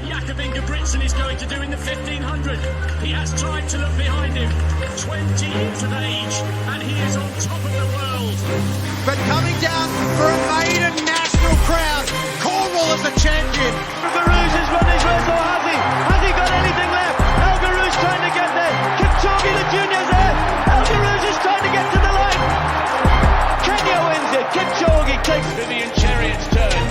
Jakob Ingebrigtsen is going to do in the 1500. He has time to look behind him. 20 years of age, and he is on top of the world. But coming down for a maiden national crown, Cornwall is the champion. Garouz has run his race, or has he? Has he got anything left? El Garouz trying to get there. Kipchoge, the junior's there. El Garouz is trying to get to the line. Kenya wins it. Kipchoge takes Vivian Chariot's turn.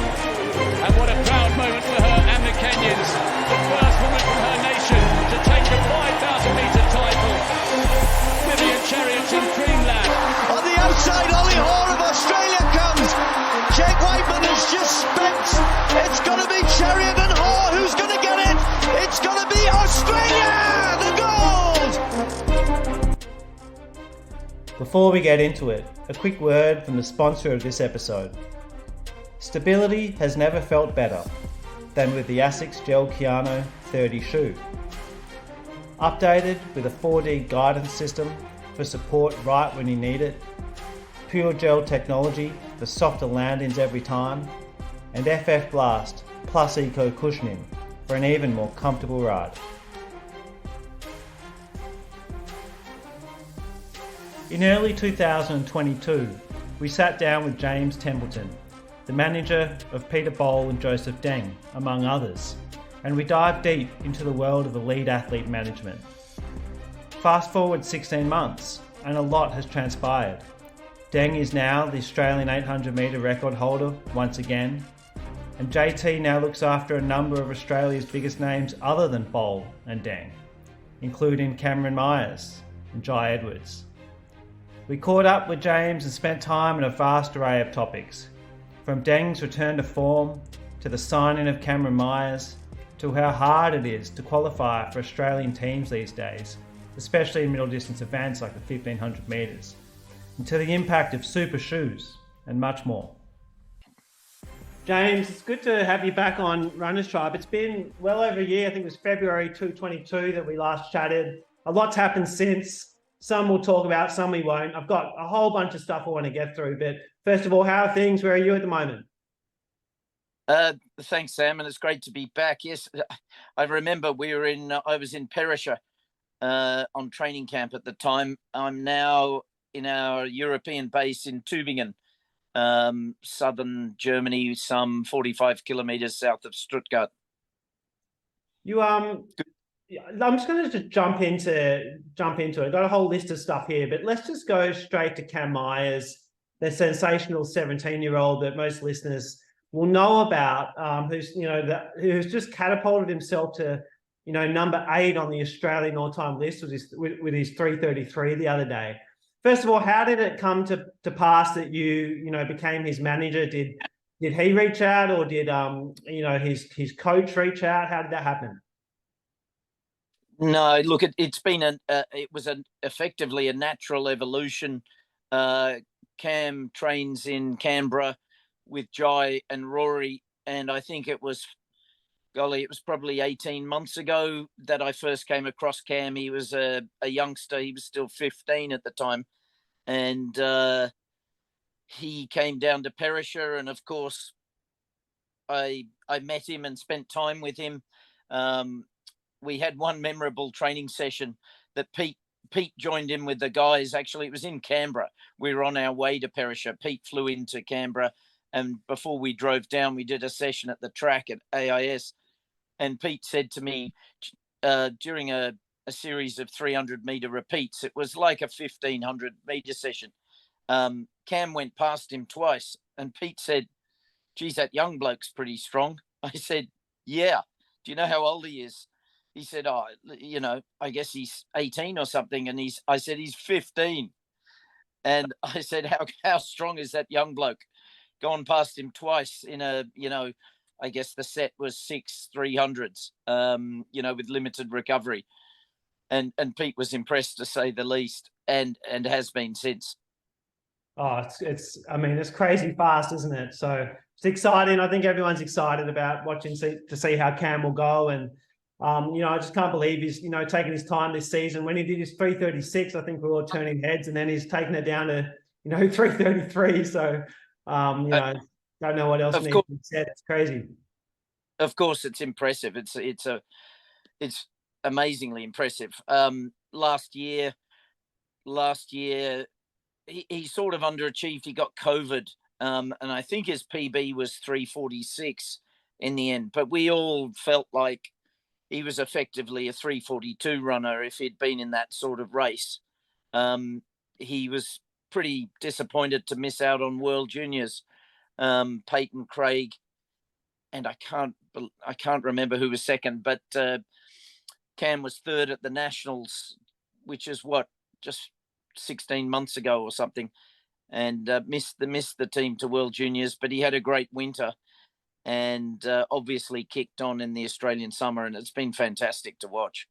And what a proud moment for her and the Kenyans. The first woman from her nation to take the 5,000-metre title. Vivian Chariot's in dreamland. on the outside. Ollie Hoare of Australia comes. Jake Whiteman has just spent. It's going to be Chariot and Hoare. Who's going to get it? It's going to be Australia. The gold. Before we get into it, a quick word from the sponsor of this episode. Stability has never felt better than with the ASICS Gel Keanu 30 shoe. Updated with a 4D guidance system for support right when you need it, pure gel technology for softer landings every time, and FF Blast plus Eco cushioning for an even more comfortable ride. In early 2022, we sat down with James Templeton, the manager of Peter Bol and Joseph Deng, among others, and we dived deep into the world of elite athlete management. Fast forward 16 months, and a lot has transpired. Deng is now the Australian 800 metre record holder once again, and JT now looks after a number of Australia's biggest names other than Bol and Deng, including Cameron Myers and Jai Edwards. We caught up with James and spent time on a vast array of topics, from Deng's return to form, to the signing of Cameron Myers, to how hard it is to qualify for Australian teams these days, especially in middle distance events like the 1500 metres, and to the impact of super shoes, and much more. James, it's good to have you back on Runners Tribe. It's been well over a year. I think it was February 2022 that we last chatted. A lot's happened since. Some we'll talk about, some we won't. I've got a whole bunch of stuff I want to get through, but first of all, how are things? Where are you at the moment? Thanks, Sam, and it's great to be back. Yes, I remember I was in Perisher on training camp at the time. I'm now in our European base in Tübingen, southern Germany, some 45 kilometers south of Stuttgart. I'm just going to jump into it. I've got a whole list of stuff here, but let's just go straight to Cam Myers, the sensational 17-year-old that most listeners will know about, who's just catapulted himself to, number 8 on the Australian all-time list with his 3:33 the other day. First of all, how did it come to pass that you became his manager? Did he reach out, or did his coach reach out? How did that happen? No, look, it's been effectively a natural evolution. Cam trains in Canberra with Jai and Rory, and I think it was probably 18 months ago that I first came across Cam. He was a youngster. He was still 15 at the time, and he came down to Perisher, and of course I met him and spent time with him. We had one memorable training session that Pete joined in with the guys. Actually, it was in Canberra. We were on our way to Perisher. Pete flew into Canberra, and before we drove down, we did a session at the track at AIS. And Pete said to me during a series of 300-metre repeats, it was like a 1,500-metre session. Cam went past him twice, and Pete said, "Geez, that young bloke's pretty strong." I said, "Yeah. Do you know how old he is?" He said, "Oh, I guess he's 18 or something." And I said, "He's 15. And I said, how strong is that young bloke? Gone past him twice in I guess the set was 6 300s, with limited recovery. And Pete was impressed, to say the least, and has been since. Oh, it's crazy fast, isn't it? So it's exciting. I think everyone's excited about watching to see how Cam will go. And I just can't believe he's, taking his time this season. When he did his 3:36, I think we were all turning heads, and then he's taken it down to, 3:33. So, don't know what else needs to be said. It's crazy. Of course, it's impressive. It's amazingly impressive. Last year he sort of underachieved. He got COVID, and I think his PB was 3:46 in the end. But we all felt like he was effectively a 3:42 runner if he'd been in that sort of race. He was pretty disappointed to miss out on World Juniors. Peyton Craig, and I can't remember who was second, but Cam was third at the Nationals, which is just 16 months ago or something, and missed the team to World Juniors. But he had a great winter, and obviously kicked on in the Australian summer, and it's been fantastic to watch.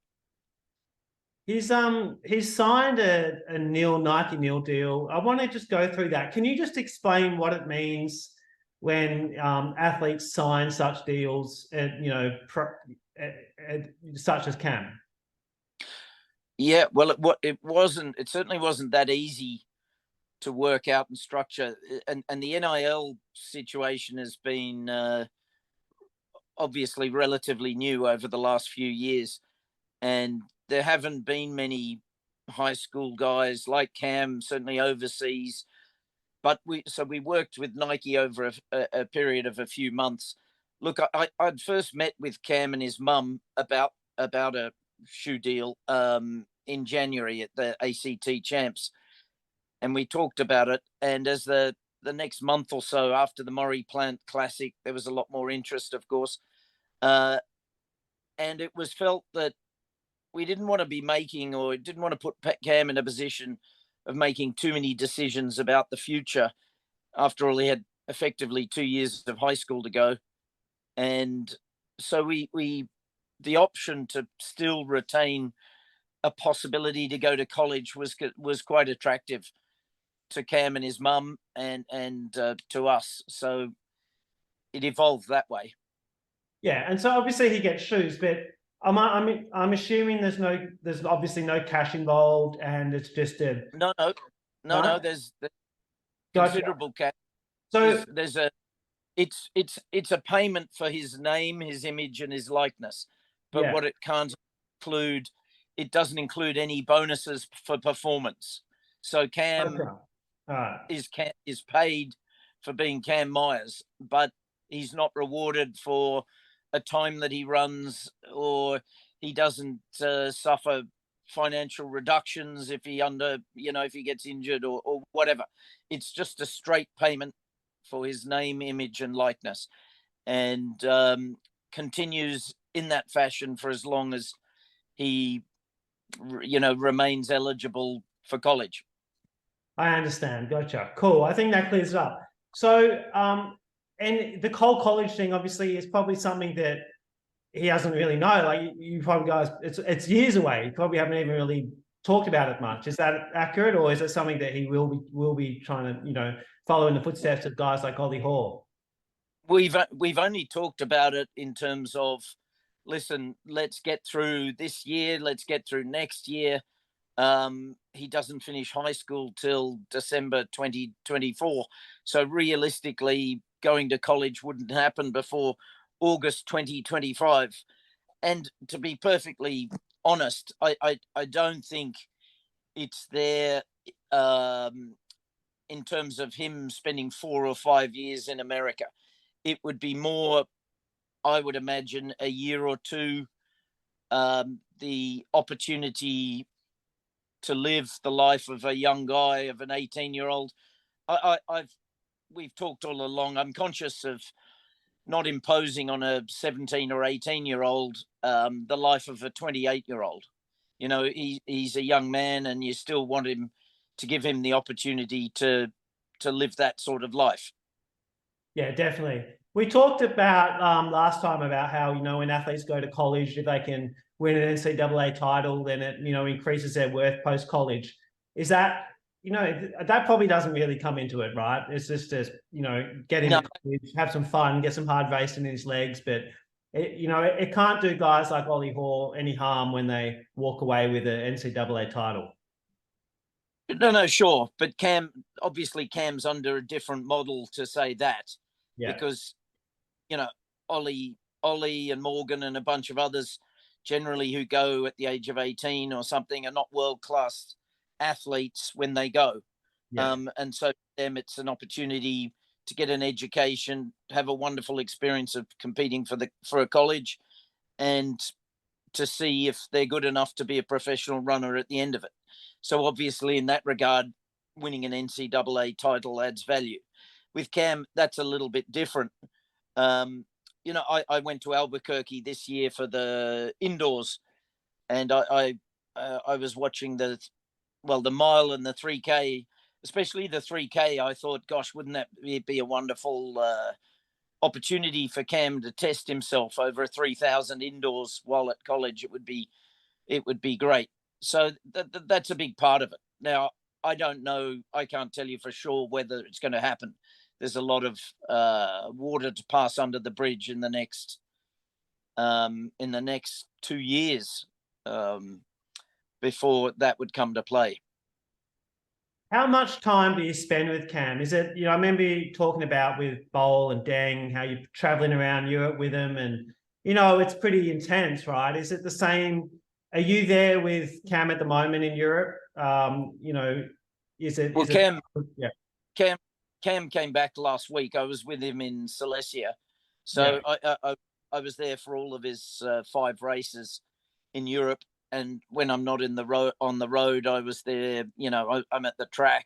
He's signed a Nike nil deal. I want to just go through that. Can you just explain what it means when athletes sign such deals, such as Cam? Yeah, well, it certainly wasn't that easy to work out and structure, and the NIL situation has been obviously relatively new over the last few years, and there haven't been many high school guys like Cam, certainly overseas. But we worked with Nike over a period of a few months. Look, I'd first met with Cam and his mum about a shoe deal in January at the ACT Champs, and we talked about it. And as the next month or so after the Maury Plant Classic, there was a lot more interest, of course, and it was felt that we didn't want to put Cam in a position of making too many decisions about the future. After all, he had effectively 2 years of high school to go, and so the option to still retain a possibility to go to college was quite attractive to Cam and his mum and to us. So it evolved that way. Yeah, and so obviously he gets shoes, but I'm assuming there's obviously no cash involved, and it's just a no. There's considerable cash. So it's a payment for his name, his image, and his likeness. But yeah. what it doesn't include any bonuses for performance. So Cam is paid for being Cam Myers, but he's not rewarded for a time that he runs, or he doesn't suffer financial reductions if he gets injured or whatever. It's just a straight payment for his name, image, and likeness, and continues in that fashion for as long as he remains eligible for college. I understand. Gotcha. Cool. I think that clears it up. So, and the whole college thing obviously is probably something that he doesn't really know. Like you probably guys, it's years away. You probably haven't even really talked about it much. Is that accurate, or is it something that he will be trying to follow in the footsteps of guys like Ollie Hall? We've only talked about it in terms of, listen, let's get through this year, let's get through next year. He doesn't finish high school till December 2024. So realistically, going to college wouldn't happen before August 2025. And to be perfectly honest, I don't think it's there in terms of him spending 4 or 5 years in America. It would be more, I would imagine, a year or two, the opportunity to live the life of a young guy, of an 18-year-old. We've talked all along. I'm conscious of not imposing on a 17 or 18-year-old the life of a 28-year-old. He's a young man, and you still want him to give him the opportunity to live that sort of life. Yeah, definitely. We talked about last time about how when athletes go to college, if they can win an NCAA title, then it increases their worth post college. Is that that probably doesn't really come into it, right? It's just get into college, have some fun, get some hard racing in his legs, but it can't do guys like Ollie Hall any harm when they walk away with an NCAA title. No, sure, but Cam's under a different model to say that, because Ollie Ollie and Morgan and a bunch of others generally who go at the age of 18 or something are not world-class athletes when they go. Yeah. And so for them, it's an opportunity to get an education, have a wonderful experience of competing for a college, and to see if they're good enough to be a professional runner at the end of it. So obviously in that regard, winning an NCAA title adds value. With Cam, that's a little bit different. I went to Albuquerque this year for the indoors, and I was watching the mile and the 3K, especially the 3K. I thought, gosh, wouldn't that be a wonderful opportunity for Cam to test himself over 3,000 indoors while at college? It would be great. So that's a big part of it. Now, I don't know. I can't tell you for sure whether it's going to happen. There's a lot of water to pass under the bridge in the next 2 years before that would come to play. How much time do you spend with Cam? Is it, I remember you talking about with Bol and Deng, how you're traveling around Europe with them, and, it's pretty intense, right? Is it the same? Are you there with Cam at the moment in Europe? Is it? Well, Yeah. Cam came back last week. I was with him in Silesia. So yeah. I was there for all of his 5 races in Europe. And when I'm not on the road, I was there, I'm at the track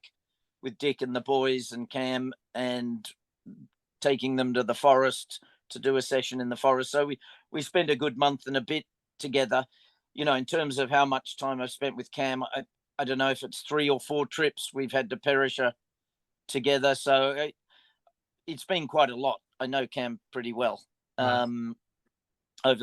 with Dick and the boys and Cam, and taking them to the forest to do a session in the forest. So we spent a good month and a bit together. In terms of how much time I've spent with Cam, I don't know if it's 3 or 4 trips we've had to Perisher together. So it's been quite a lot. I know Cam pretty well over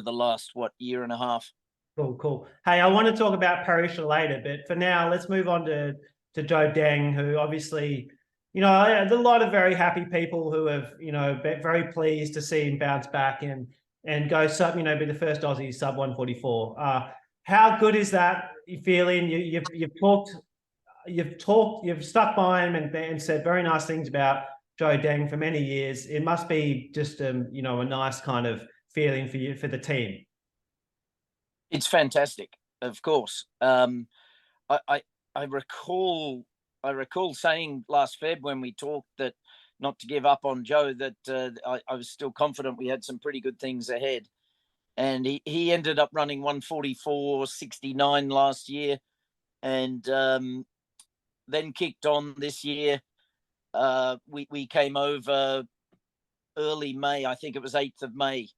the last, year and a half. Cool. Hey, I want to talk about Perisher later, but for now, let's move on to Joe Deng, who obviously, there's a lot of very happy people who have, been very pleased to see him bounce back and go sub, be the first Aussie sub 144. How good is that feeling? You've stuck by him and said very nice things about Joe Deng for many years. It must be just a nice kind of feeling for you, for the team. It's fantastic, of course. I recall saying last Feb when we talked that not to give up on Joe, that I was still confident we had some pretty good things ahead. And he ended up running 144.69 last year, and then kicked on this year. We came over early May. I think it was 8th of May.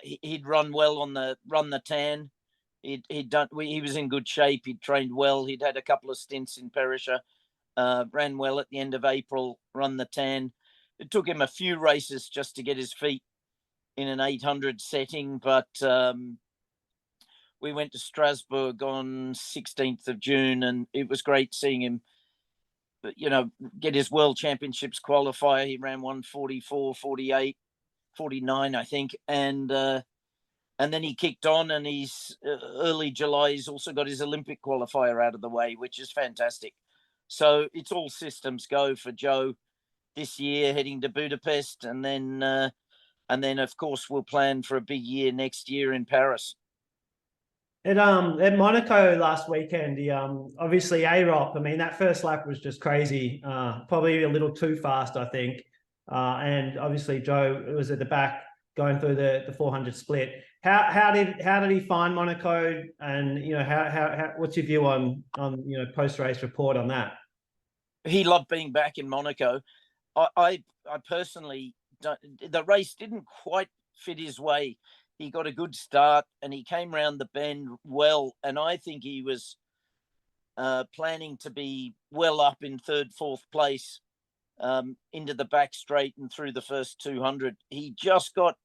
He'd run well on the Run the Tan. He was in good shape. He'd trained well. He'd had a couple of stints in Perisher. Ran well at the end of April, Run the Tan. It took him a few races just to get his feet in an 800 setting, but we went to Strasbourg on 16th of June, and it was great seeing him, get his World Championships qualifier. He ran 144.48. 49, I think, and then he kicked on, and he's early July. He's also got his Olympic qualifier out of the way, which is fantastic. So it's all systems go for Joe this year, heading to Budapest, and then of course we'll plan for a big year next year in Paris. At Monaco last weekend, he obviously AROP. I mean, that first lap was just crazy. Probably a little too fast, I think. And obviously Joe was at the back going through the 400 split. How did he find Monaco? And how what's your view on post race report on that? He loved being back in Monaco. I personally don't. The race didn't quite fit his way. He got a good start and he came round the bend well, and I think he was planning to be well up in 3rd, 4th place. Into the back straight and through the first 200. He just got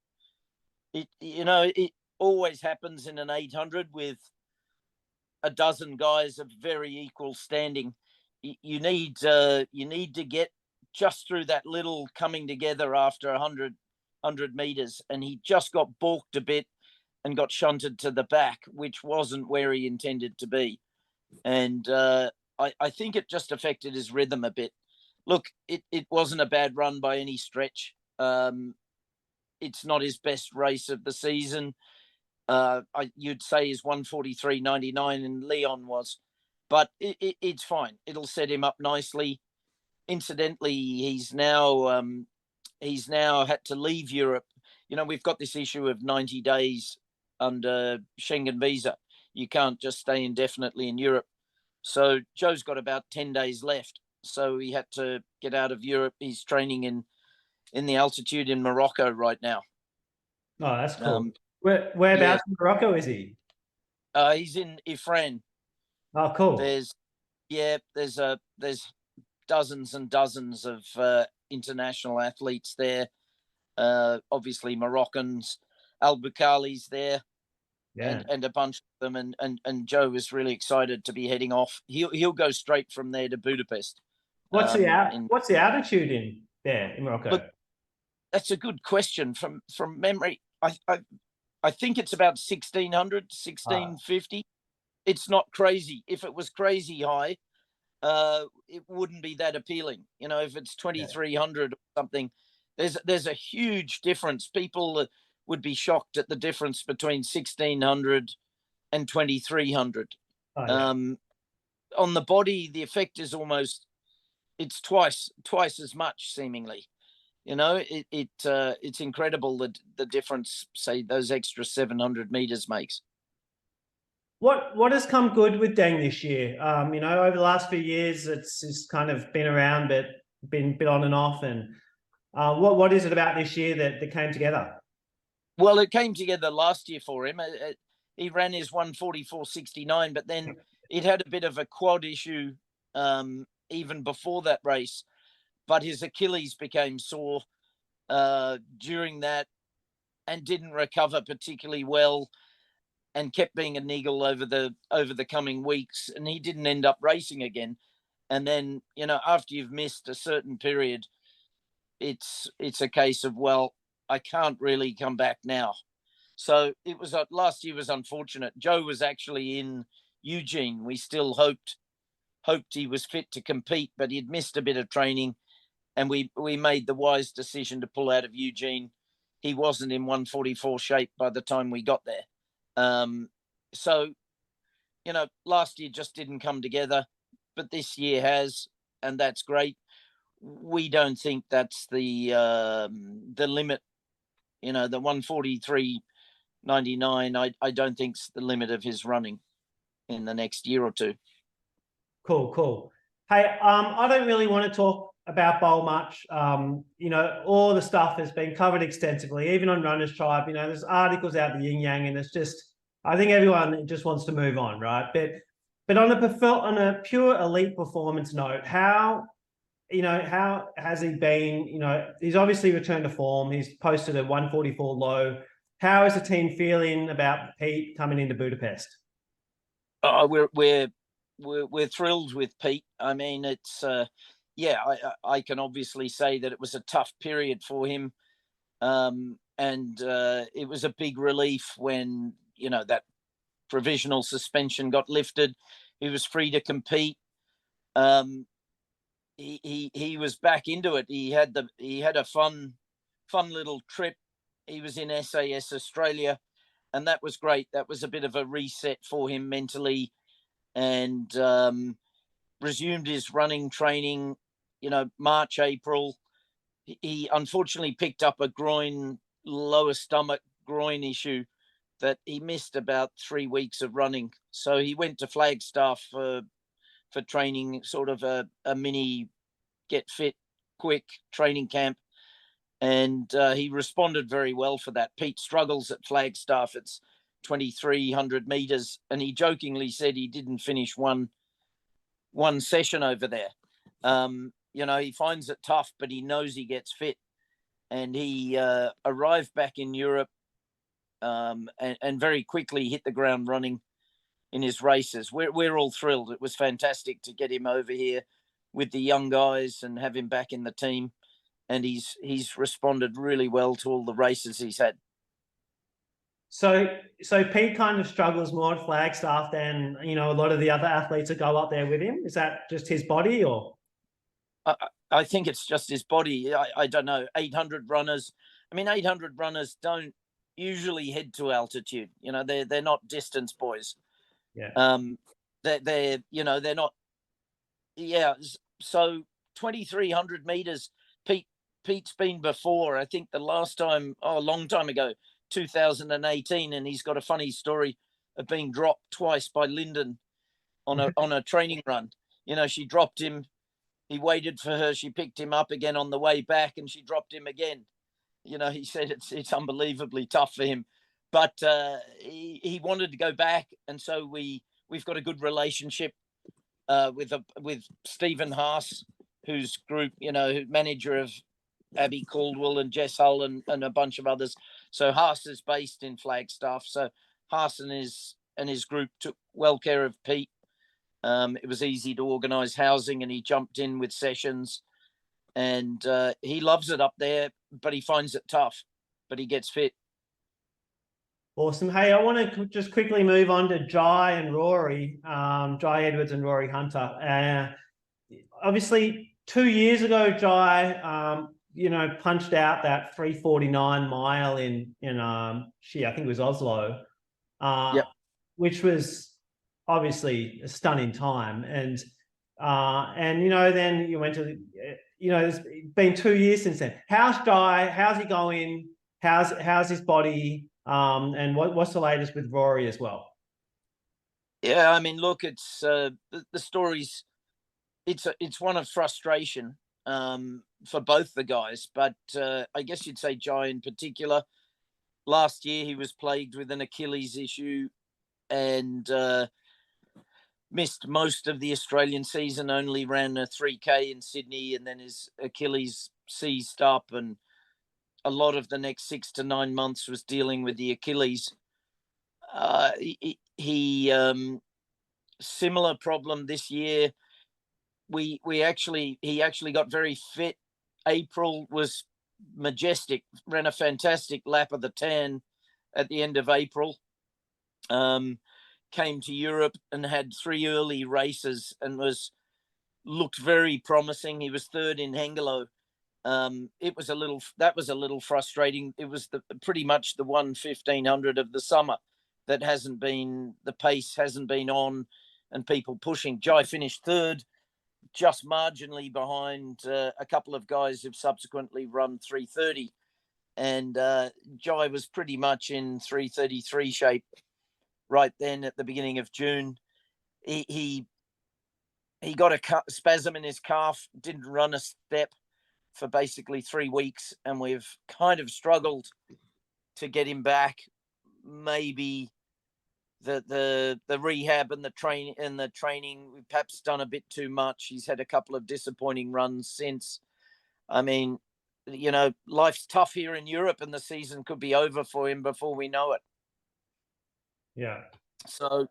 it. It always happens in an 800 with a dozen guys of very equal standing. You need to get just through that little coming together after 100 meters, and he just got balked a bit and got shunted to the back, which wasn't where he intended to be. And I think it just affected his rhythm a bit. Look, it wasn't a bad run by any stretch. it's not his best race of the season. You'd say his 1:43.99 in Leon was, but it's fine. It'll set him up nicely. Incidentally, he's now had to leave Europe. You know, we've got this issue of 90 days under Schengen visa. You can't just stay indefinitely in Europe. So Joe's got about 10 days left. So he had to get out of Europe. He's training in the altitude in Morocco right now. Oh, that's cool. Whereabouts in Morocco is he? He's in Ifrane. Oh, cool. There's dozens and dozens of international athletes there. Obviously Moroccans, Al Bukhali's there, and a bunch of them. And Joe was really excited to be heading off. He'll go straight from there to Budapest. What's the altitude in there in Morocco? Look, that's a good question. From memory, I think it's about 1600, 1650. It's not crazy. If it was crazy high, it wouldn't be that appealing. You know, if it's 2300 or something, there's a huge difference. People would be shocked at the difference between 1600 and 2300. On the body, the effect is it's twice as much seemingly. You know, it's incredible the difference, say, those extra 700 meters makes. What has come good with Deng this year? You know, over the last few years, it's kind of been around, but been a bit on and off. And what is it about this year that came together? Well, it came together last year for him. He ran his 1:44.69, but then it had a bit of a quad issue even before that race. But his Achilles became sore during that and didn't recover particularly well, and kept being a niggle over the coming weeks, and he didn't end up racing again. And then, you know, after you've missed a certain period, it's a case of, well, I can't really come back now. So it was last year was unfortunate. Joe was actually in Eugene. We still hoped he was fit to compete, but he'd missed a bit of training, and we made the wise decision to pull out of Eugene. He wasn't in 1:44 shape by the time we got there. So, you know, last year just didn't come together, but this year has, and that's great. We don't think that's the limit. You know, the 1:43.99, I don't think's the limit of his running in the next year or two. Cool. Hey, I don't really want to talk about Bol much. You know, all the stuff has been covered extensively, even on Runners Tribe. You know, there's articles out the yin yang, and it's just, I think everyone just wants to move on, right? But on a pure elite performance note, how has he been? You know, he's obviously returned to form. He's posted a 1:44 low. How is the team feeling about Pete coming into Budapest? We're thrilled with Pete. I mean, it's I can obviously say that it was a tough period for him, and it was a big relief when, you know, that provisional suspension got lifted. He was free to compete. He was back into it. He had a fun little trip. He was in SAS Australia, and that was great. That was a bit of a reset for him mentally, and resumed his running training, you know, March, April. He unfortunately picked up a lower stomach groin issue that he missed about 3 weeks of running. So he went to Flagstaff for training, sort of a mini get fit quick training camp. And he responded very well for that. Pete struggles at Flagstaff. It's 2,300 meters. And he jokingly said he didn't finish one session over there. You know, he finds it tough, but he knows he gets fit. And he arrived back in Europe and very quickly hit the ground running in his races. We're all thrilled. It was fantastic to get him over here with the young guys and have him back in the team. And he's responded really well to all the races he's had. So Pete kind of struggles more at Flagstaff than, you know, a lot of the other athletes that go up there with him. Is that just his body, or? I think it's just his body. I don't know. 800 runners I mean, 800 runners don't usually head to altitude. You know, they're not distance boys. Yeah. They're they're not. Yeah. So 2,300 meters. Pete's been before. I think the last time, a long time ago, 2018, and he's got a funny story of being dropped twice by Lyndon on a training run. You know, she dropped him. He waited for her. She picked him up again on the way back, and she dropped him again. You know, he said it's unbelievably tough for him, but he wanted to go back, and so we've got a good relationship with Stephen Haas, whose group, manager of Abby Caldwell and Jess Hull and a bunch of others. So Haas is based in Flagstaff. So Haas and his group took well care of Pete. It was easy to organise housing, and he jumped in with sessions. And he loves it up there, but he finds it tough. But he gets fit. Awesome. Hey, I want to just quickly move on to Jai and Rory, Jai Edwards and Rory Hunter. Obviously, 2 years ago, Jai, punched out that 3:49 mile in I think it was Oslo, Yep. which was obviously a stunning time. And then you went to, it's been 2 years since then. How's Jai? How's he going? How's his body? And what's the latest with Rory as well? Yeah, I mean, look, it's the story's it's one of frustration for both the guys, but I guess you'd say Jai in particular. Last year he was plagued with an Achilles issue and missed most of the Australian season. Only ran a 3K in Sydney, and then his Achilles seized up, and a lot of the next 6 to 9 months was dealing with the Achilles. He similar problem this year. He actually got very fit. April was majestic. Ran a fantastic lap of the Tan at the end of April. Came to Europe and had 3 early races and looked very promising. He was third in Hengelo. That was a little frustrating. It was pretty much the 1:1500 of the summer that the pace hasn't been on, and people pushing. Jai finished third, just marginally behind a couple of guys who've subsequently run 3:30, and Jai was pretty much in 3:33 shape right then at the beginning of June. He got a spasm in his calf, didn't run a step for basically 3 weeks, and we've kind of struggled to get him back. Maybe the rehab and the training we've perhaps done a bit too much. He's had a couple of disappointing runs since. I mean, life's tough here in Europe, and the season could be over for him before we know it. Yeah. So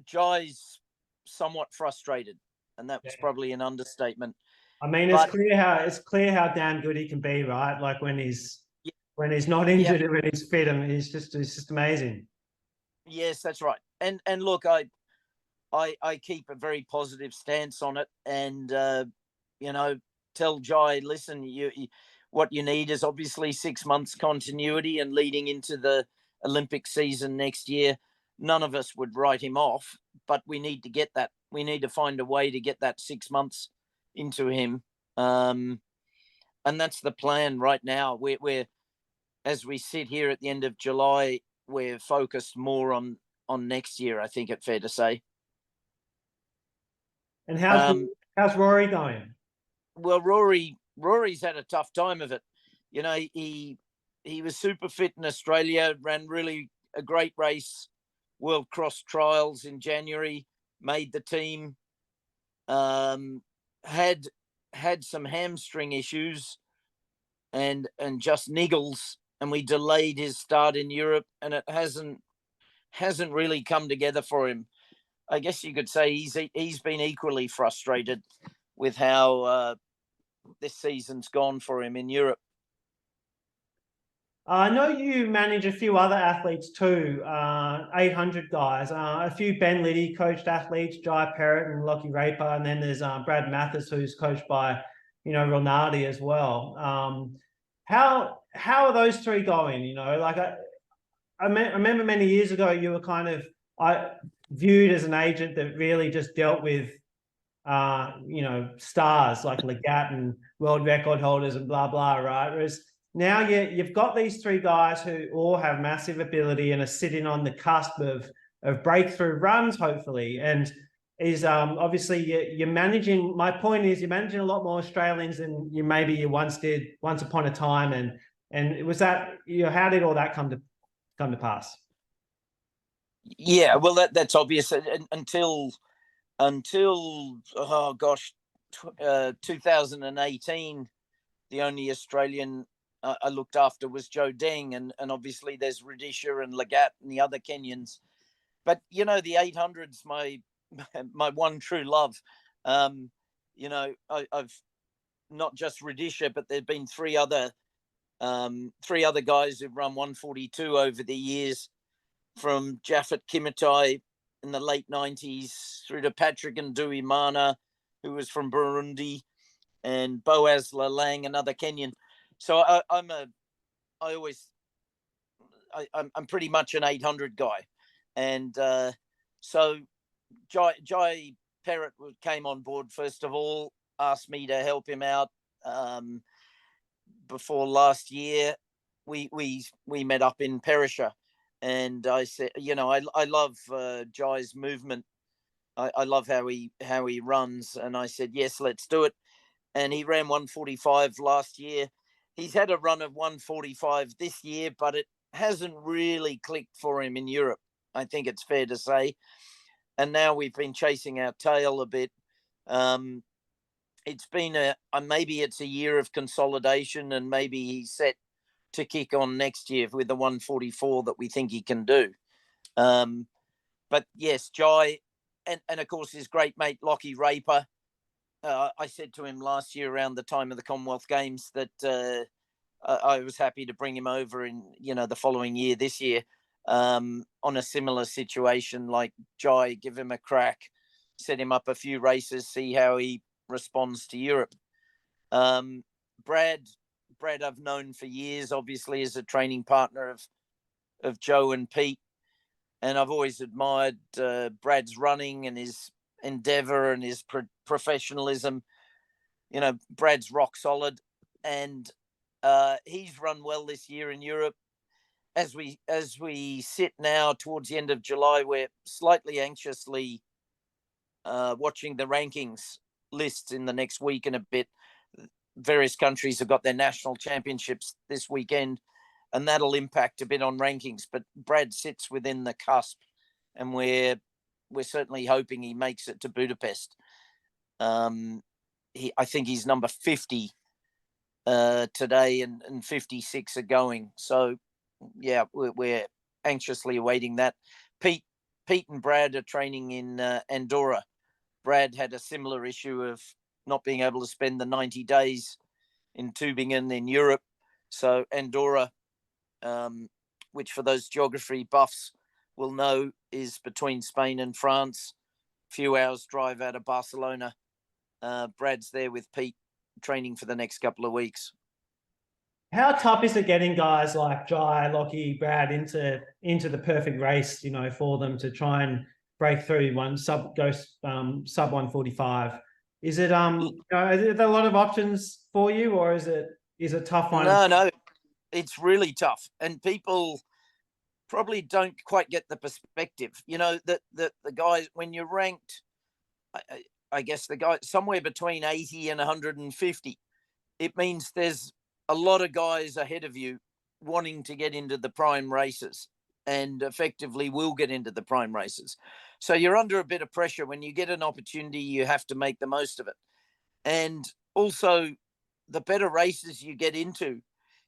Jai's somewhat frustrated, and that was probably an understatement. I mean, it's clear how damn good he can be, right? Like when he's not injured and when he's fit, I mean, he's just amazing. Yes, that's right. And look, I keep a very positive stance on it, and tell Jai, listen, what you need is obviously 6 months continuity, and leading into the Olympic season next year, none of us would write him off, but we need to get that. We need to find a way to get that 6 months into him, and that's the plan right now. We're as we sit here at the end of July, we're focused more on next year, I think it's fair to say. And how's Rory going? Well, Rory's had a tough time of it. He was super fit in Australia, ran really a great race, World Cross Trials in January, made the team, had some hamstring issues and just niggles, and we delayed his start in Europe, and it hasn't really come together for him. I guess you could say he's been equally frustrated with how this season's gone for him in Europe. I know you manage a few other athletes too, 800 guys, a few Ben Liddy coached athletes, Jai Perrott and Lockie Raper, and then there's Brad Mathis, who's coached by Ronaldo as well. How are those three going? Like I remember many years ago, you were kind of viewed as an agent that really just dealt with stars like Legat and world record holders and blah blah, right? Whereas now you've got these three guys who all have massive ability and are sitting on the cusp of breakthrough runs, hopefully. And is obviously you're managing. My point is you're managing a lot more Australians than you once did once upon a time. And was that how did all that come to pass? Yeah, well, that's obvious. Until oh gosh, 2018, the only Australian I looked after was Joe Deng, and obviously there's Rudisha and Legat and the other Kenyans. But the 800's my one true love. I've not just Rudisha, but there've been three other guys who've run 142 over the years, from Japhet Kimitai in the late 90s through to Patrick Nduimana, who was from Burundi, and Boaz Lalang, another Kenyan. So I'm pretty much an 800 guy. And so Jai Perrott came on board, first of all, asked me to help him out. Before last year, we met up in Perisher, and I said, I love Jai's movement. I love how he runs, and I said, yes, let's do it. And he ran 145 last year. He's had a run of 145 this year, but it hasn't really clicked for him in Europe, I think it's fair to say. And now we've been chasing our tail a bit. It's been maybe it's a year of consolidation, and maybe he's set to kick on next year with the 144 that we think he can do. But yes, Jai, and of course his great mate Lockie Raper. I said to him last year around the time of the Commonwealth Games that I was happy to bring him over in the following year, this year, on a similar situation like Jai, give him a crack, set him up a few races, see how he responds to Europe. Brad I've known for years, obviously, as a training partner of Joe and Pete, and I've always admired Brad's running and his endeavour and his professionalism. Brad's rock solid, and he's run well this year in Europe. As we sit now towards the end of July, we're slightly anxiously watching the rankings lists in the next week and a bit. Various countries have got their national championships this weekend, and that'll impact a bit on rankings. But Brad sits within the cusp, and we're certainly hoping he makes it to Budapest. I think he's number 50 today, and 56 are going. So yeah, we're anxiously awaiting that. Pete and Brad are training in Andorra. Brad had a similar issue of not being able to spend the 90 days in Tübingen in Europe. So Andorra, which for those geography buffs will know, is between Spain and France, a few hours drive out of Barcelona. Brad's there with Pete training for the next couple of weeks. How tough is it getting guys like Jai, Lockie, Brad into the perfect race, for them to try and break through sub 145? Is it are there a lot of options for you, or is it tough one? No, it's really tough, and people probably don't quite get the perspective. That the guys, when you're ranked, I guess the guy somewhere between 80 and 150, it means there's a lot of guys ahead of you wanting to get into the prime races, and effectively will get into the prime races. So you're under a bit of pressure. When you get an opportunity, you have to make the most of it. And also, the better races you get into,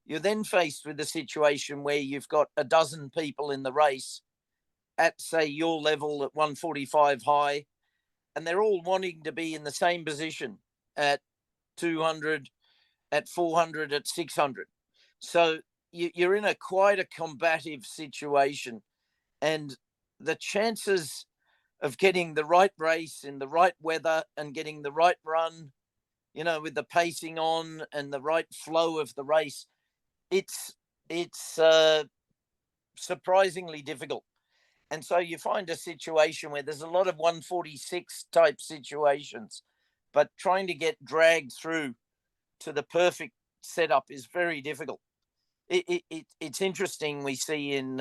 you're then faced with a situation where you've got a dozen people in the race at, say, your level at 145 high, and they're all wanting to be in the same position at 200, at 400, at 600. So you're in quite a combative situation, and the chances of getting the right race in the right weather and getting the right run you know, with the pacing on and the right flow of the race, it's surprisingly difficult. And so you find a situation where there's a lot of 146 type situations, but trying to get dragged through to the perfect setup is very difficult. It's interesting. We see in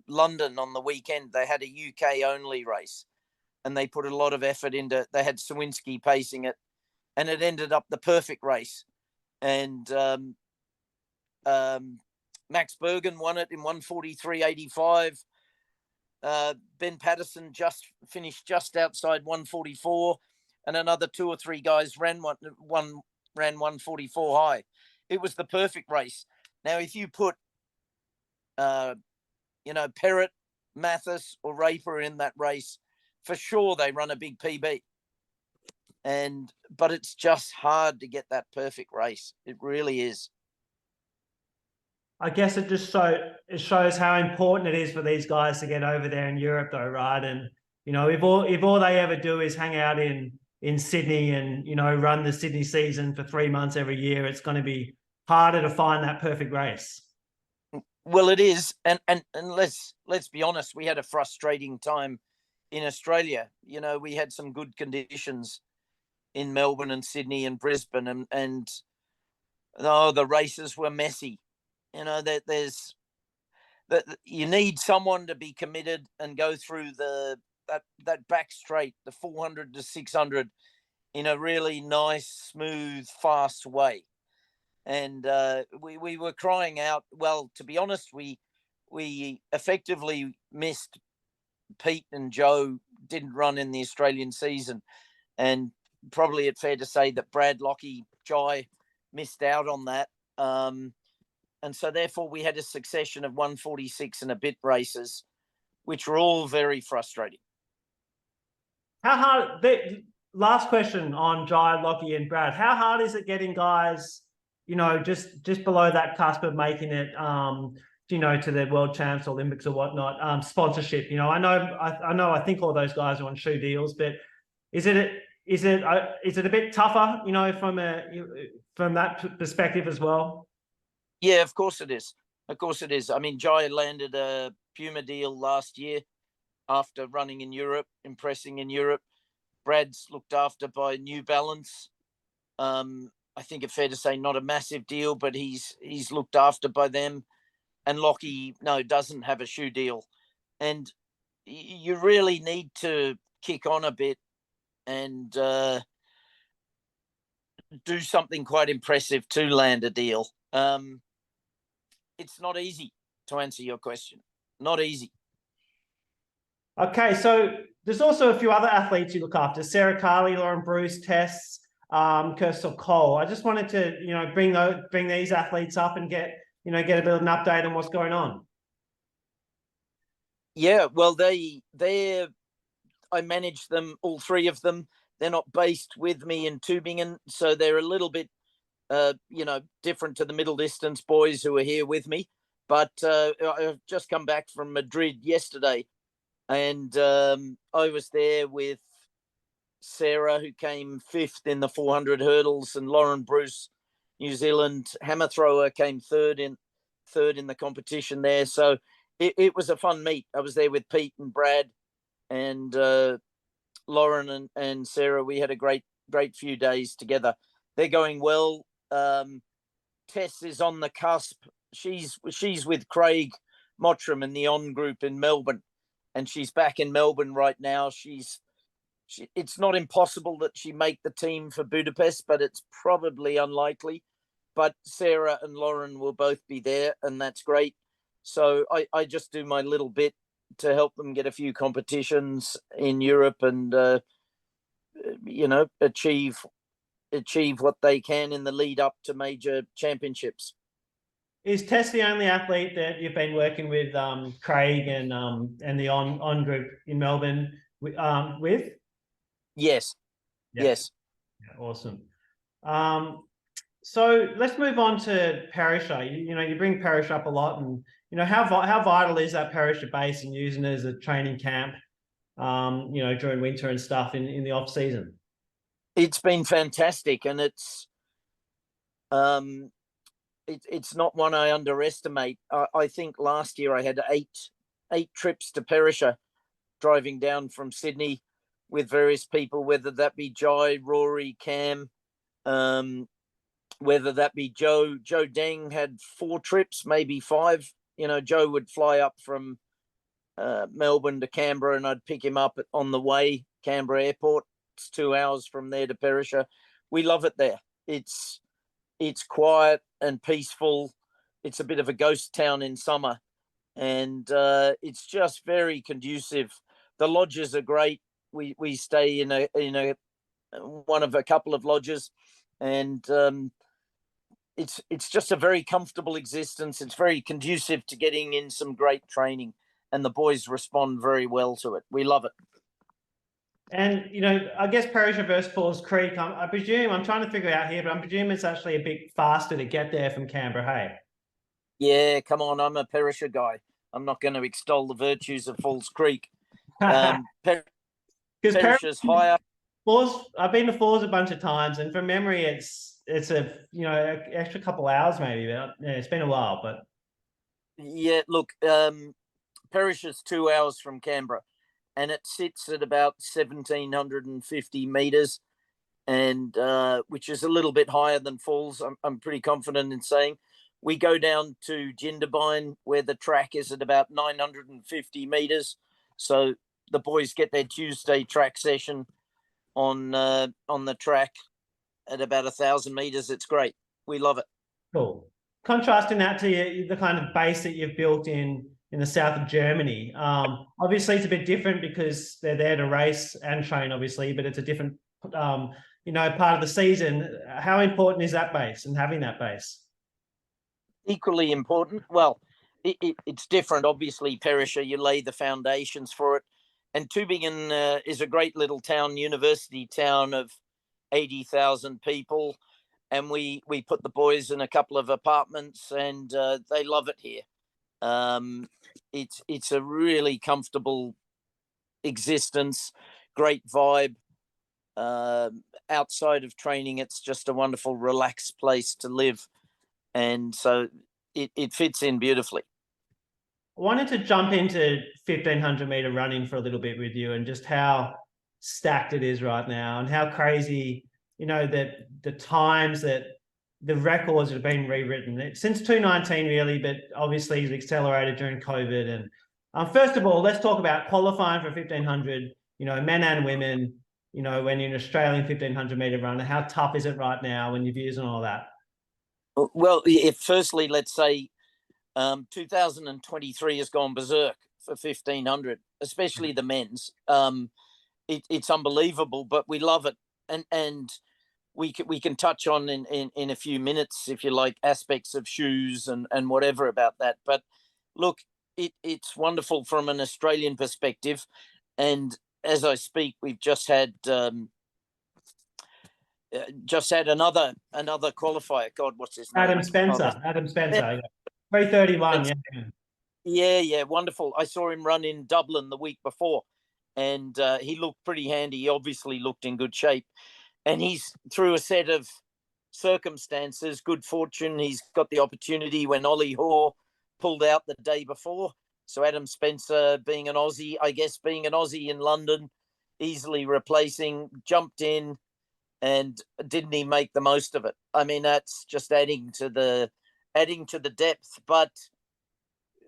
London on the weekend, they had a UK only race and they put a lot of effort into, they had Sawinski pacing it, and it ended up the perfect race. And Max Bergen won it in 143.85. Ben Patterson just finished just outside 144, and another 2 or 3 guys ran 144 high. It was the perfect race. Now, if you put, Perrott, Mathis, or Raper in that race, for sure they run a big PB. But it's just hard to get that perfect race. It really is. I guess it shows how important it is for these guys to get over there in Europe, though, right? And if all they ever do is hang out in Sydney and run the Sydney season for 3 months every year, it's going to be harder to find that perfect race. Well, it is, and let's be honest, we had a frustrating time in Australia. We had some good conditions in Melbourne and Sydney and Brisbane, and the races were messy. That you need someone to be committed and go through that back straight, the 400 to 600, in a really nice, smooth, fast way. And we were crying out. Well, to be honest, we effectively missed. Pete and Joe didn't run in the Australian season, and probably it's fair to say that Brad, Lockie, Jai missed out on that. And so therefore we had a succession of 146 and a bit races, which were all very frustrating. How hard? Last question on Jai, Lockie, and Brad. How hard is it getting guys, just below that cusp of making it, to the world champs, Olympics, or whatnot, sponsorship? I think all those guys are on shoe deals, but is it a bit tougher, from that perspective as well? Yeah, of course it is. Of course it is. I mean, Jai landed a Puma deal last year after running in Europe, impressing in Europe. Brad's looked after by New Balance. I think it's fair to say not a massive deal, but he's looked after by them. And Lockie, doesn't have a shoe deal. And you really need to kick on a bit and do something quite impressive to land a deal. It's not easy, to answer your question. Not easy. Okay, so there's also a few other athletes you look after: Sarah Carley, Lauren Bruce, Tess, Kirstel Cole. I just wanted to, bring these athletes up and get a bit of an update on what's going on. Yeah, well, I manage them, all 3 of them. They're not based with me in Tübingen, so they're a little bit, different to the middle distance boys who are here with me. But I've just come back from Madrid yesterday, and I was there with Sarah, who came 5th in the 400 hurdles, and Lauren Bruce, New Zealand hammer thrower, came third in the competition there. So it was a fun meet. I was there with Pete and Brad and Lauren and Sarah. We had a great few days together. They're going well. Tess is on the cusp. She's with Craig Mottram in the On Group in Melbourne, and she's back in Melbourne right now. It's not impossible that she make the team for Budapest, but it's probably unlikely. But Sarah and Lauren will both be there, and that's great. So I just do my little bit to help them get a few competitions in Europe and achieve what they can in the lead up to major championships. Is Tess the only athlete that you've been working with Craig and the On Group in Melbourne with? Yes. Yeah. Yes. Yeah, awesome. So let's move on to Perisher. You bring Perisher up a lot, and how vital is that Perisher base and using it as a training camp, during winter and stuff in the off season? It's been fantastic, and it's not one I underestimate. I think last year I had eight trips to Perisher, driving down from Sydney with various people, whether that be Jai, Rory, Cam, whether that be Joe. Joe Deng had 4 trips, maybe 5. Joe would fly up from Melbourne to Canberra, and I'd pick him up on the way, Canberra Airport. It's 2 hours from there to Perisher. We love it there. It's quiet and peaceful. It's a bit of a ghost town in summer, and it's just very conducive. The lodges are great. We stay in a one of a couple of lodges, and it's just a very comfortable existence. It's very conducive to getting in some great training, and the boys respond very well to it. We love it. And, I guess Perisher versus Falls Creek, I presume, I'm trying to figure out here, but I'm presuming it's actually a bit faster to get there from Canberra, hey? Yeah, come on, I'm a Perisher guy. I'm not going to extol the virtues of Falls Creek. Perisher's higher. Falls, I've been to Falls a bunch of times, and from memory, it's a extra couple hours maybe. But yeah, it's been a while, but yeah, look, Perisher's 2 hours from Canberra, and it sits at about 1,750 meters, and which is a little bit higher than Falls. I'm pretty confident in saying. We go down to Jindabyne, where the track is at about 950 meters. So the boys get their Tuesday track session on the track at about 1,000 meters. It's great. We love it. Cool. Contrasting that to the kind of base that you've built in the south of Germany. Obviously, it's a bit different because they're there to race and train, obviously, but it's a different, part of the season. How important is that base and having that base? Equally important. Well, it's different. Obviously, Perisher, you lay the foundations for it. And Tübingen is a great little town, university town of 80,000 people. And we put the boys in a couple of apartments, and they love it here. It's a really comfortable existence, great vibe. Outside of training, it's just a wonderful, relaxed place to live. And so it fits in beautifully. I wanted to jump into 1,500 meter running for a little bit with you, and just how stacked it is right now, and how crazy, that the times that the records have been rewritten since 2019, really, but obviously it's accelerated during COVID. And first of all, let's talk about qualifying for 1,500, men and women, when you're an Australian 1,500 meter runner. How tough is it right now, and your views on all that? Well, firstly, let's say 2023 has gone berserk for 1,500, especially the men's. It's unbelievable, but we love it. And we can touch on in a few minutes, if you like, aspects of shoes and whatever about that. But look, it's wonderful from an Australian perspective. And as I speak, we've just had another qualifier. God, what's his name? Adam Spencer. 3:31. Yeah, wonderful. I saw him run in Dublin the week before, and he looked pretty handy. He obviously looked in good shape, and he's through a set of circumstances, good fortune. He's got the opportunity when Ollie Hoare pulled out the day before. So Adam Spencer, being an Aussie in London, easily replacing, jumped in. And didn't he make the most of it? I mean, that's just adding to the depth. But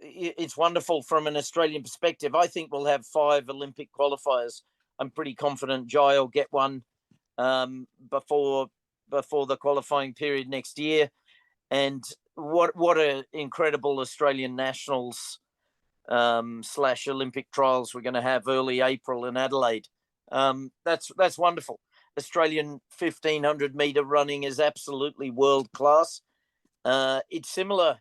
it's wonderful from an Australian perspective. I think we'll have 5 Olympic qualifiers. I'm pretty confident Jai will get one before the qualifying period next year. And what an incredible Australian nationals / Olympic trials we're going to have early April in Adelaide. That's wonderful. Australian 1,500 meter running is absolutely world class. It's similar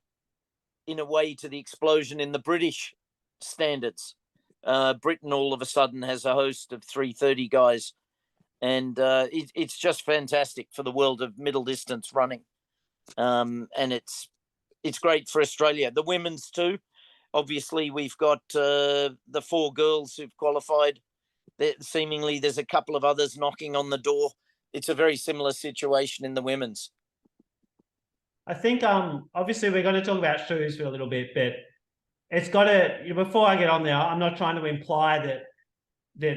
in a way to the explosion in the British standards. Britain all of a sudden has a host of 3:30 guys, and it's just fantastic for the world of middle distance running. And it's great for Australia. The women's too. Obviously, we've got the 4 girls who've qualified. Seemingly there's a couple of others knocking on the door. it's a very similar situation in the women's. I think obviously we're going to talk about shoes for a little bit, but it's got to, before I get on there, I'm not trying to imply that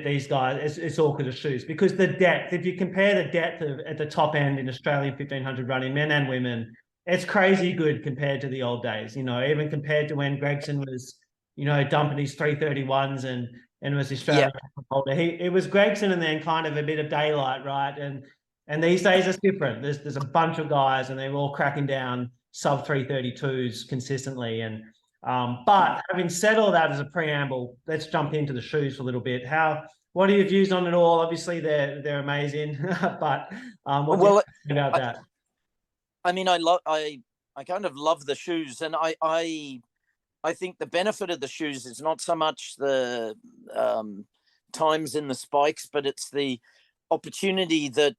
these guys, it's all because of shoes, because the depth, if you compare the depth at the top end in Australian 1500 running, men and women, it's crazy good compared to the old days, even compared to when Gregson was, dumping his 331s and was Australian holder. It was Gregson and then kind of a bit of daylight, right? And these days it's different. There's a bunch of guys and they're all cracking down sub 332s consistently. And but having said all that as a preamble, let's jump into the shoes for a little bit. What are your views on it all? Obviously they're amazing, but what do you think about that? I mean, I kind of love the shoes, and I think the benefit of the shoes is not so much the times in the spikes, but it's the opportunity that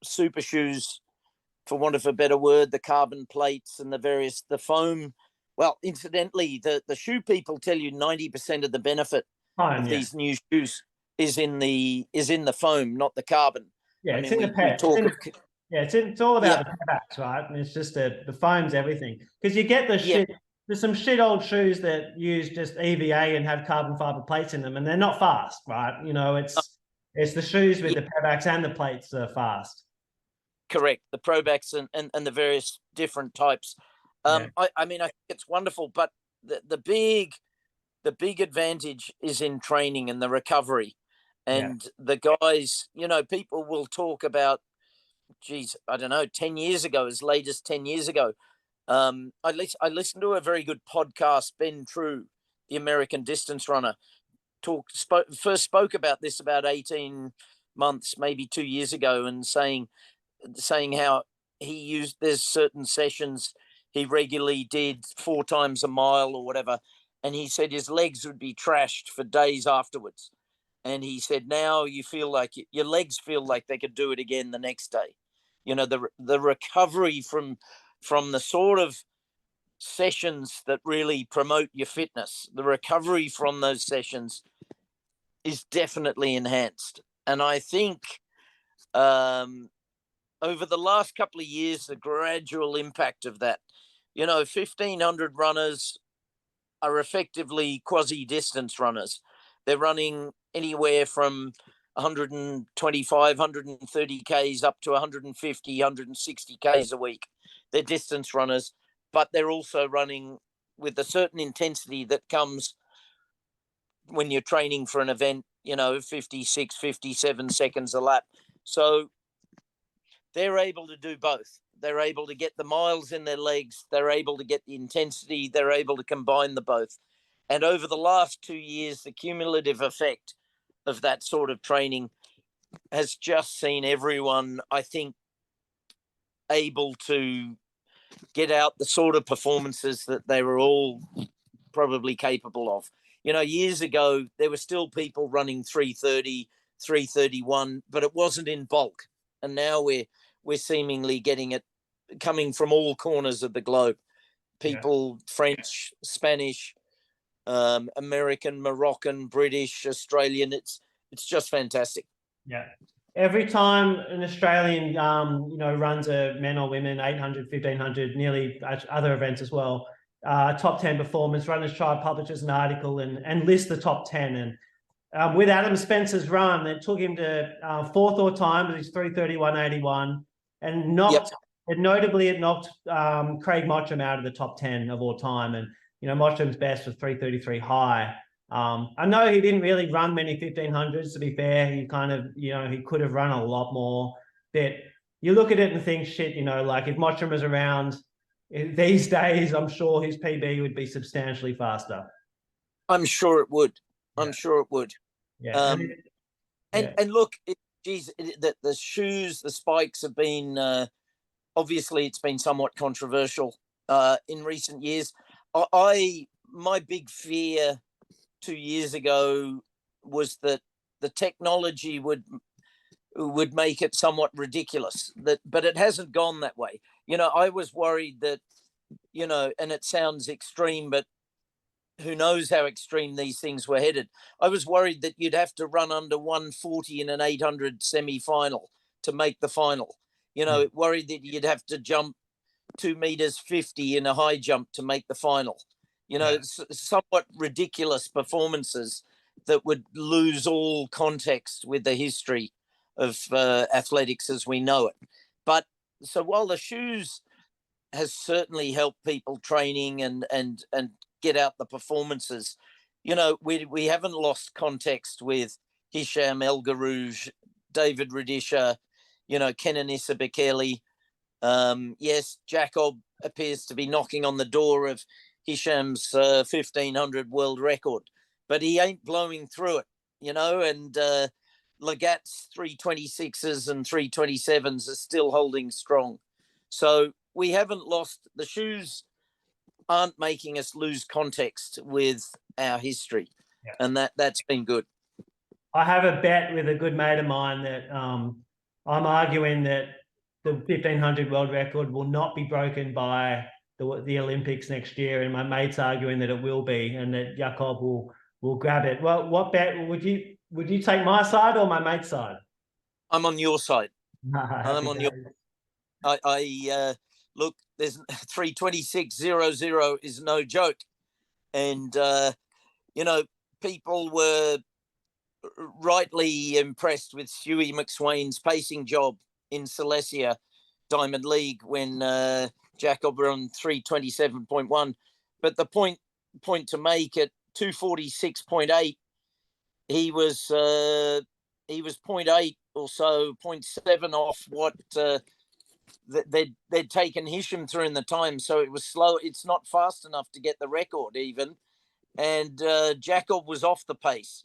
super shoes, for want of a better word, the carbon plates and the foam. Well, incidentally, the shoe people tell you 90% of the benefit of these new shoes is in the foam, not the carbon. Yeah, it's in the pad. It's all about the paddocks, right? And it's just the foam's everything. Because you get the shit. There's some shit old shoes that use just EVA and have carbon fiber plates in them, and they're not fast, right? It's the shoes with the paddocks and the plates that are fast. Correct. The Probacks and the various different types. I mean, I think it's wonderful, but the big advantage is in training and the recovery. And the guys, people will talk about, I don't know, 10 years ago, as late as 10 years ago. I listened to a very good podcast, Ben True, the American distance runner, first spoke about this about 18 months, maybe 2 years ago, and saying how there's certain sessions he regularly did 4 times a mile or whatever. And he said his legs would be trashed for days afterwards. And he said, now you feel like your legs feel like they could do it again the next day. The recovery from the sort of sessions that really promote your fitness, the recovery from those sessions is definitely enhanced. And I think over the last couple of years, the gradual impact of that, 1,500 runners are effectively quasi-distance runners. They're running anywhere from 125, 130 Ks up to 150, 160 Ks a week. They're distance runners, but they're also running with a certain intensity that comes when you're training for an event, 56, 57 seconds a lap. So they're able to do both. They're able to get the miles in their legs. They're able to get the intensity. They're able to combine the both. And over the last 2 years, the cumulative effect of that sort of training has just seen everyone, I think, able to get out the sort of performances that they were all probably capable of. Years ago, there were still people running 330, 331, but it wasn't in bulk. And now we're seemingly getting it coming from all corners of the globe. People, French, Spanish, American, Moroccan, British, Australian. It's just fantastic. Yeah. Every time an Australian, runs a men or women 800, 1500, nearly other events as well, top 10 performance, Runners Tribe publishes an article and lists the top 10. And with Adam Spencer's run, it took him to 4th all time with his 331.81 and knocked. It notably knocked Craig Mottram out of the top 10 of all time. And, Mottram's best was 333 high. I know he didn't really run many 1500s, to be fair. He kind of, he could have run a lot more. But you look at it and think, shit, like if Mottram was around these days, I'm sure his PB would be substantially faster. I'm sure it would. I'm sure it would. Yeah. And look, the shoes, the spikes have been, obviously it's been somewhat controversial in recent years. My big fear 2 years ago was that the technology would make it somewhat ridiculous. But it hasn't gone that way. I was worried that, and it sounds extreme, but who knows how extreme these things were headed. I was worried that you'd have to run under 140 in an 800 semi-final to make the final. You know, worried that you'd have to jump 2 meters 50 in a high jump to make the final. You know, somewhat ridiculous performances that would lose all context with the history of athletics as we know it. But so while the shoes has certainly helped people training and get out the performances, you know, we haven't lost context with Hisham El Garouge, David Rudisha, you know, Kenenisa Bekele. Yes, Jacob appears to be knocking on the door of Hisham's 1500 world record, but he ain't blowing through it, you know, and Lagat's 326s and 327s are still holding strong. So we haven't lost, the shoes aren't making us lose context with our history. And that's been good. I have a bet with a good mate of mine that I'm arguing that the 1500 world record will not be broken by the Olympics next year, and my mate's arguing that it will be, and that Jakob will grab it. Well, what bet would you take, my side or my mate's side? I'm on your side. I'm on your. I look. There's 326.00 is no joke, and you know, people were rightly impressed with Huey McSwain's pacing job in Silesia Diamond League when Jacob were on 327.1. But the point to make, at 246.8, he was 0.8 or so, 0.7 off what they'd taken Hisham through in the time. So it was slow. It's not fast enough to get the record even. And Jacob was off the pace,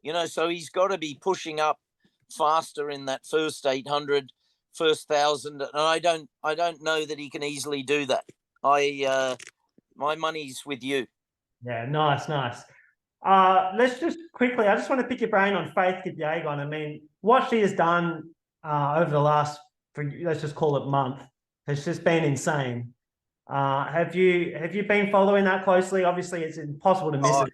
you know, so he's got to be pushing up faster in that first 800, first 1,000. And I don't know that he can easily do that. My money's with you. Yeah, nice. Let's just quickly, I just want to pick your brain on Faith Kipyegon. I mean, what she has done over the last, let's just call it month, has just been insane. Have you been following that closely? Obviously, it's impossible to miss it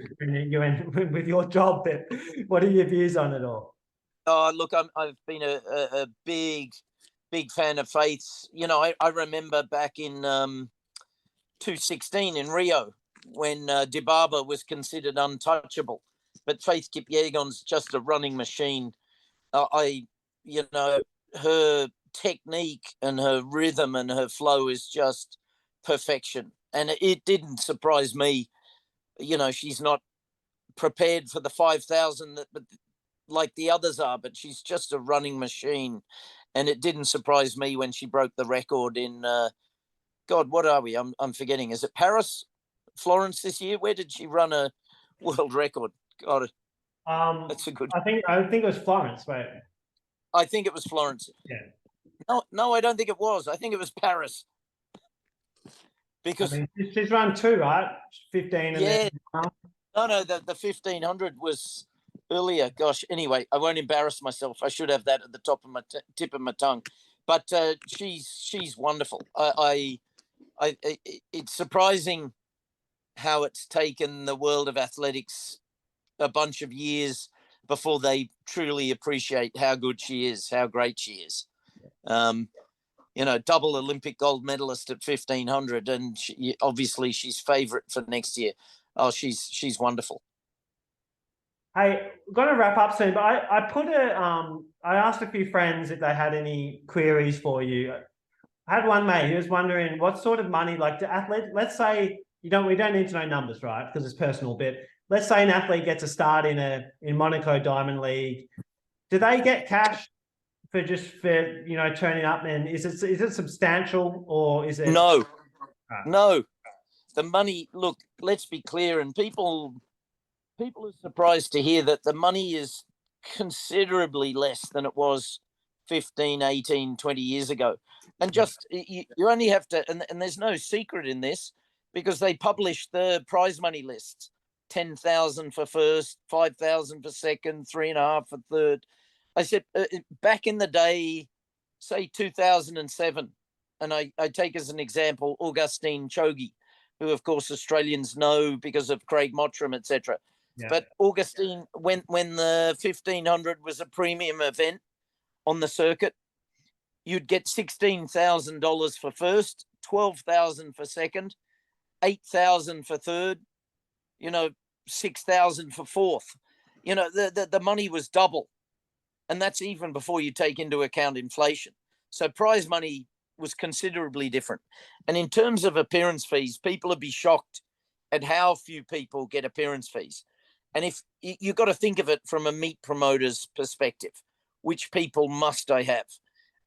you're in with your job. But what are your views on it all? Oh, look, I've been a big fan of Faith's. You know, I remember back in 2016 in Rio when Dibaba was considered untouchable, but Faith Kipyegon's just a running machine. You know, her technique and her rhythm and her flow is just perfection. And it didn't surprise me. You know, she's not prepared for the 5,000 but like the others are, but she's just a running machine. And it didn't surprise me when she broke the record in God, what are we? I'm forgetting. Is it Paris, Florence this year? Where did she run a world record? God, that's a good. I think it was Florence, right? I think it was Florence. Yeah. No, I don't think it was. I think it was Paris. Because I mean, she's run two, right? 15. And yeah. Then... No, the 1500 was earlier. Gosh, anyway, I won't embarrass myself. I should have that at the top of my tip of my tongue. But she's wonderful. It's surprising how it's taken the world of athletics a bunch of years before they truly appreciate how good she is, how great she is. You know, double Olympic gold medalist at 1500, and obviously she's favourite for next year. Oh, she's wonderful. Hey, we're going to wrap up soon, but I asked a few friends if they had any queries for you. I had one mate who was wondering what sort of money, like the athlete, let's say we don't need to know numbers, right? Because it's personal, but let's say an athlete gets a start in Monaco Diamond League. Do they get cash for you know, turning up? And is it substantial, or is it no? The money, look, let's be clear, and people are surprised to hear that the money is considerably less than it was 15, 18, 20 years ago. And just you only have to, and there's no secret in this, because they publish the prize money lists. 10,000 for first, 5,000 for second, 3.5 for third. I said back in the day, say 2007, and I take as an example Augustine Chogi, who of course Australians know because of Craig Mottram, etc. Yeah. But Augustine, when the 1500 was a premium event on the circuit, you'd get $16,000 for first, 12,000 for second, 8,000 for third, 6,000 for fourth. The money was double. And that's even before you take into account inflation. So prize money was considerably different. And in terms of appearance fees, people would be shocked at how few people get appearance fees. And if you've got to think of it from a meat promoter's perspective, which people must I have?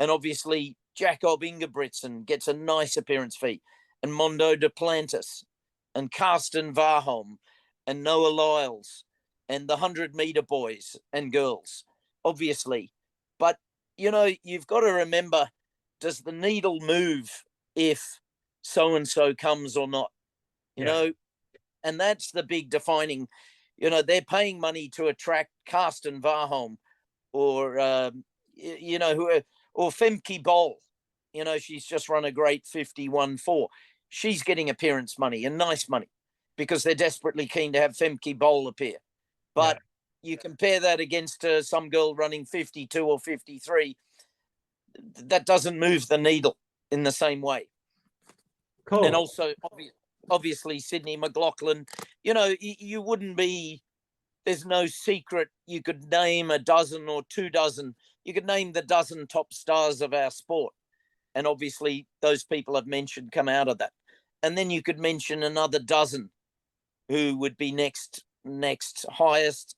And obviously, Jakob Ingebrigtsen gets a nice appearance fee, and Mondo Duplantis, and Karsten Warholm, and Noah Lyles, and the 100-meter boys and girls, obviously. But, you've got to remember, does the needle move if so-and-so comes or not? And that's the big defining, they're paying money to attract Karsten Warholm or, or Femke Bol. She's just run a great 51.4. She's getting appearance money and nice money because they're desperately keen to have Femke Bol appear. But you compare that against some girl running 52 or 53, that doesn't move the needle in the same way. Cool. And also, obviously, Sydney McLaughlin, you wouldn't be, there's no secret. You could name a dozen or 2 dozen. You could name the dozen top stars of our sport. And obviously, those people I've mentioned come out of that. And then you could mention another dozen who would be next highest.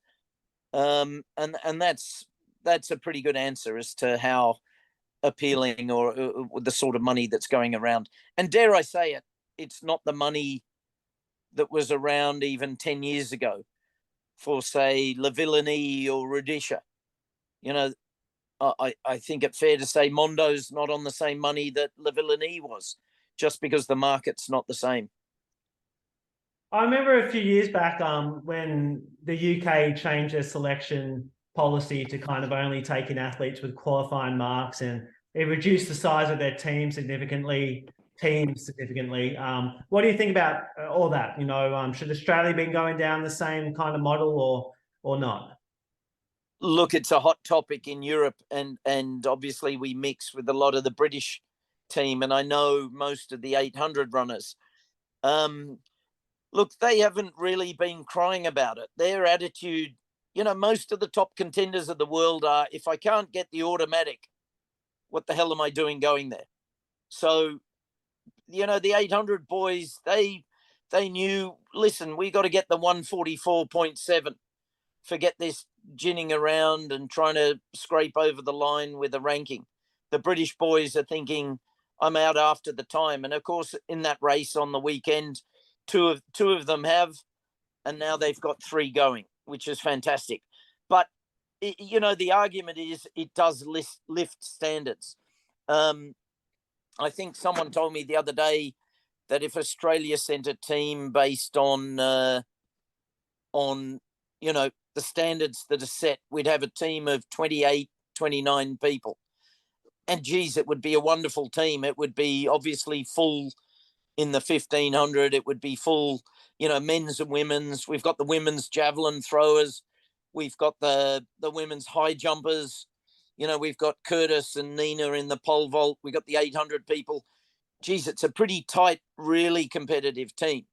And that's a pretty good answer as to how appealing or the sort of money that's going around. And dare I say it, it's not the money that was around even 10 years ago for, say, Lavillenie or Rudisha. I think it's fair to say Mondo's not on the same money that Lavillenie was, just because the market's not the same. I remember a few years back when the UK changed their selection policy to kind of only take in athletes with qualifying marks, and it reduced the size of their teams significantly. What do you think about all that? Should Australia be going down the same kind of model or not? Look, it's a hot topic in Europe, and obviously we mix with a lot of the British team, and I know most of the 800 runners. Look, they haven't really been crying about it. Their attitude, most of the top contenders of the world are, if I can't get the automatic, what the hell am I doing going there? So, the 800 boys, they knew, listen, we got to get the 144.7. Forget this ginning around and trying to scrape over the line with a ranking. The British boys are thinking, I'm out after the time. And of course, in that race on the weekend, two of them have, and now they've got 3 going, which is fantastic. But, the argument is it does lift standards. I think someone told me the other day that if Australia sent a team based on the standards that are set, we'd have a team of 28, 29 people. And geez, it would be a wonderful team. It would be obviously full in the 1500. It would be full, men's and women's. We've got the women's javelin throwers. We've got the women's high jumpers. We've got Curtis and Nina in the pole vault. We've got the 800 people. Geez, it's a pretty tight, really competitive team.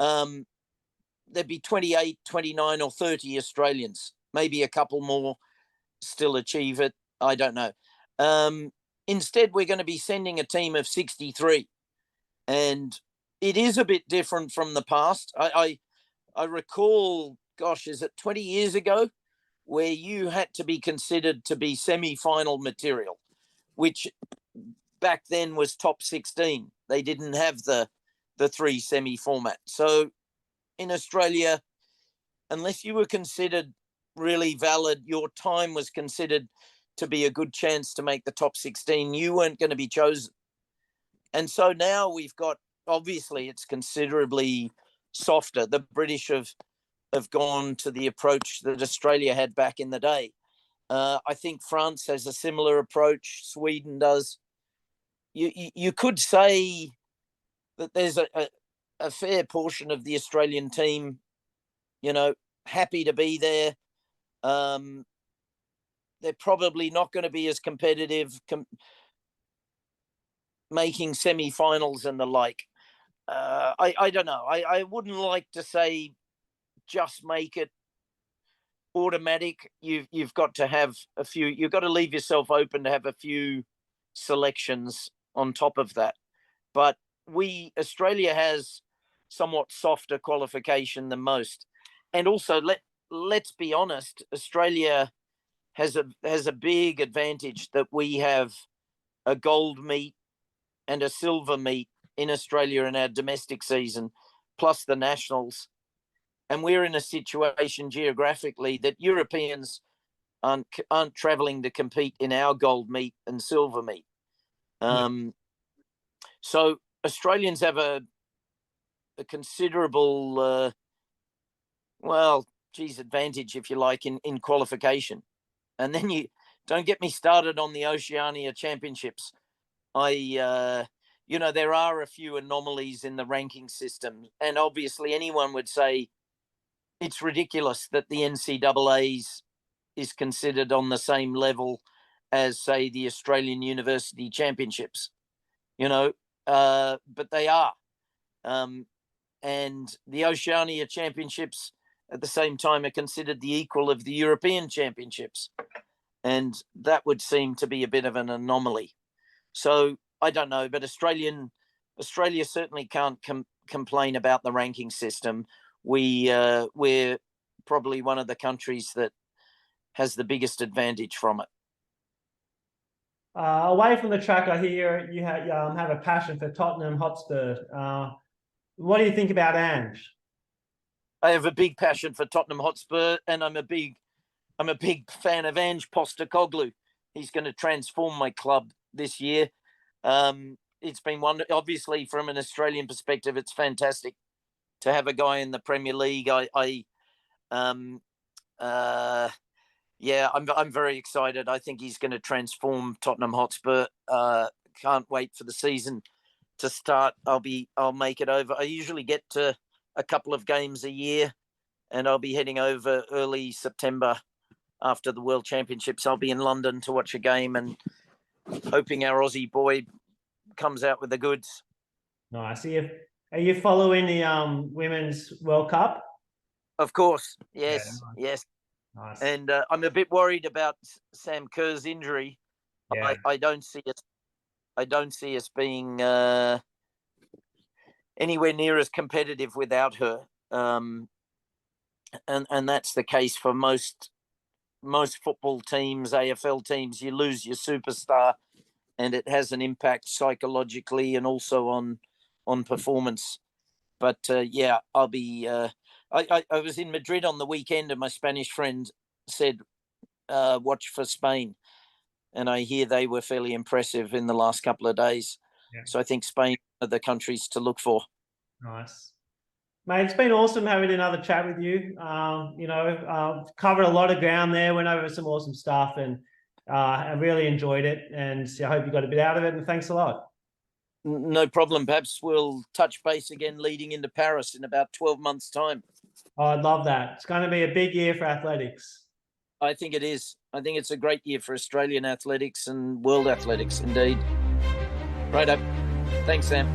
There'd be 28, 29 or 30 Australians. Maybe a couple more still achieve it. I don't know. Instead, we're going to be sending a team of 63. And it is a bit different from the past. I recall, gosh, is it 20 years ago, where you had to be considered to be semi-final material, which back then was top 16. They didn't have the 3 semi format. So in Australia, unless you were considered really valid, your time was considered to be a good chance to make the top 16. You weren't going to be chosen. And so now we've got, obviously it's considerably softer. The British have gone to the approach that Australia had back in the day. I think France has a similar approach. Sweden does. You could say that there's a fair portion of the Australian team, happy to be there. They're probably not going to be as competitive making semi-finals and the like. I don't know. I wouldn't like to say just make it automatic. You've got to have a few. You've got to leave yourself open to have a few selections on top of that. But Australia has somewhat softer qualification than most, and also let's be honest, Australia has a big advantage that we have a gold meet and a silver meet in Australia in our domestic season, plus the nationals. And we're in a situation geographically that Europeans aren't travelling to compete in our gold meet and silver meet. So Australians have a considerable, advantage, if you like, in qualification. And then you don't get me started on the Oceania Championships. There are a few anomalies in the ranking system, and obviously anyone would say it's ridiculous that the NCAA's is considered on the same level as, say, the Australian University Championships, but they are. And the Oceania Championships at the same time are considered the equal of the European Championships. And that would seem to be a bit of an anomaly. So I don't know, but Australia certainly can't complain about the ranking system. We're probably one of the countries that has the biggest advantage from it. Away from the track, I hear you have a passion for Tottenham Hotspur. What do you think about Ange? I have a big passion for Tottenham Hotspur, and I'm a big fan of Ange Postecoglou. He's going to transform my club this year. It's been obviously from an Australian perspective, it's fantastic to have a guy in the Premier League. I'm very excited. I think he's going to transform Tottenham Hotspur. Can't wait for the season to start. I'll make it over. I usually get to a couple of games a year, and I'll be heading over early September after the World Championships. I'll be in London to watch a game and hoping our Aussie boy comes out with the goods. Nice. Are you following the Women's World Cup? Of course. Yes. Yeah, nice. Yes. Nice. And I'm a bit worried about Sam Kerr's injury. Yeah. I don't see us being anywhere near as competitive without her. And that's the case for most football teams, AFL teams. You lose your superstar, and it has an impact psychologically and also on performance. But I'll be. I was in Madrid on the weekend, and my Spanish friend said, "Watch for Spain," and I hear they were fairly impressive in the last couple of days. Yeah. So I think Spain are the countries to look for. Nice. Mate, it's been awesome having another chat with you. Covered a lot of ground there, went over some awesome stuff, and I really enjoyed it. And I hope you got a bit out of it. And thanks a lot. No problem. Perhaps we'll touch base again leading into Paris in about 12 months' time. Oh, I'd love that. It's going to be a big year for athletics. I think it is. I think it's a great year for Australian athletics and world athletics, indeed. Right up. Thanks, Sam.